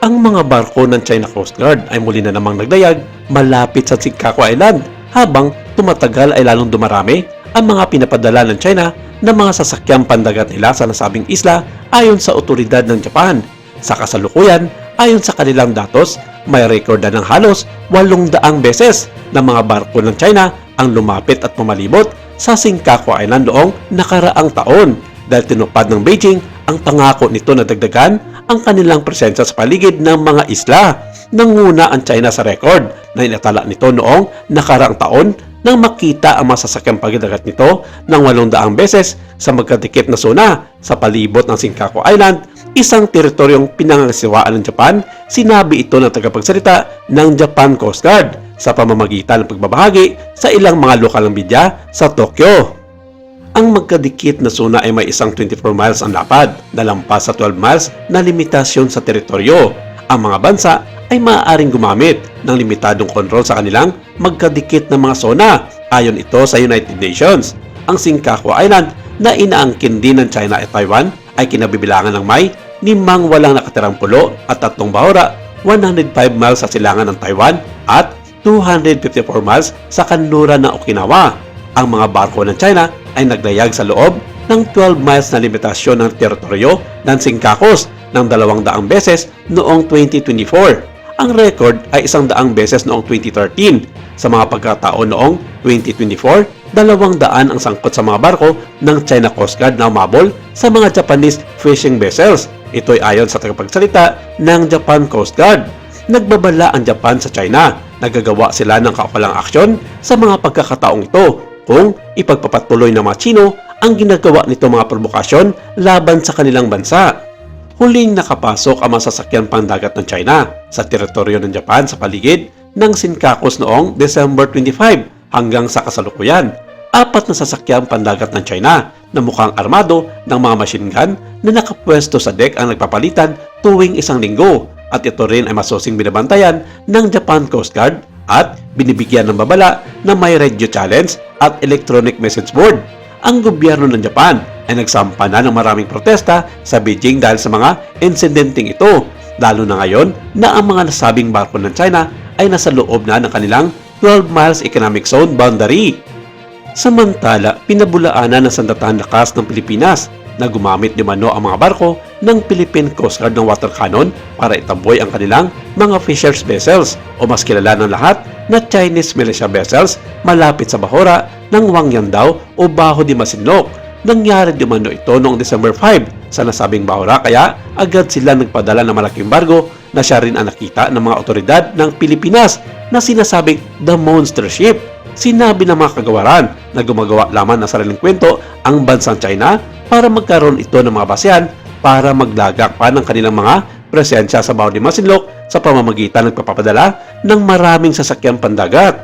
ang mga barko ng China Coast Guard ay muli na namang nagdayag malapit sa Senkaku Island habang tumatagal ay lalong dumarami ang mga pinapadala ng China na mga sasakyang pandagat nila sa nasabing isla ayon sa otoridad ng Japan. Sa kasalukuyan, ayon sa kanilang datos, may record na ng halos 800 beses na mga barko ng China ang lumapit at pumalibot sa Senkaku Island noong nakaraang taon dahil tinupad ng Beijing ang pangako nito na dagdagan ang kanilang presensya sa paligid ng mga isla. Nanguna ang China sa record na inatala nito noong nakaraang taon nang makita ang masasakyang pagdagat nito ng 800 beses sa magkadikit na zona sa palibot ng Senkaku Island, isang teritoryong pinangangasiwaan ng Japan. Sinabi ito ng tagapagsalita ng Japan Coast Guard sa pamamagitan ng pagbabahagi sa ilang mga lokal media sa Tokyo. Ang magkadikit na zona ay may isang 24 miles ang lapad na lampas sa 12 miles na limitasyon sa teritoryo. Ang mga bansa ay maaaring gumamit ng limitadong kontrol sa kanilang magkadikit na mga zona ayon ito sa United Nations. Ang Senkaku Island na inaangkin din ng China at Taiwan ay kinabibilangan ng may 5 walang nakatirang pulo at 3 bahura, 105 miles sa silangan ng Taiwan at 254 miles sa kanluran ng Okinawa. Ang mga barko ng China ay naglayag sa loob ng 12 miles na limitasyon ng teritoryo ng Senkaku ng 200 beses noong 2024. Ang record ay 100 beses noong 2013. Sa mga pagkataon noong 2024, 200 ang sangkot sa mga barko ng China Coast Guard na umabol sa mga Japanese fishing vessels. Ito ay ayon sa tagapagsalita ng Japan Coast Guard. Nagbabala ang Japan sa China. Nagagawa sila ng kaukulang aksyon sa mga pagkakataong ito kung ipagpapatuloy ng mga Chino ang ginagawa nito mga provokasyon laban sa kanilang bansa. Huling nakapasok ang masasakyan pandagat ng China sa teritoryo ng Japan sa paligid ng Senkaku noong December 25 hanggang sa kasalukuyan. 4 na sasakyang pandagat ng China na mukhang armado ng mga machine gun na nakapwesto sa deck ang nagpapalitan tuwing isang linggo, at ito rin ay masusing binabantayan ng Japan Coast Guard at binibigyan ng babala na may radio challenge at electronic message board. Ang gobyerno ng Japan ay nagsampa na ng maraming protesta sa Beijing dahil sa mga insidenteng ito, lalo na ngayon na ang mga nasabing barko ng China ay nasa loob na ng kanilang 12 miles economic zone boundary. Samantala, pinabulaanan ng sandatahan lakas ng Pilipinas na gumamit di mano ang mga barko ng Philippine Coast Guard ng water cannon para itaboy ang kanilang mga fishers vessels o mas kilala ng lahat na Chinese militia vessels malapit sa bahura ng Wangyandao o Baho de Masinloc. Nangyari di mano ito noong December 5 sa nasabing bahura, kaya agad sila nagpadala ng malaking bargo na siya rin ang nakita ng mga otoridad ng Pilipinas na sinasabing The Monster Ship. Sinabi ng mga kagawaran na gumagawa lamang ng sariling kwento ang bansang China para magkaroon ito ng mga basehan para maglagak pa ng kanilang mga presensya sa Baho de Masinloc sa pamamagitan ng pagpapadala ng maraming sasakyang pandagat.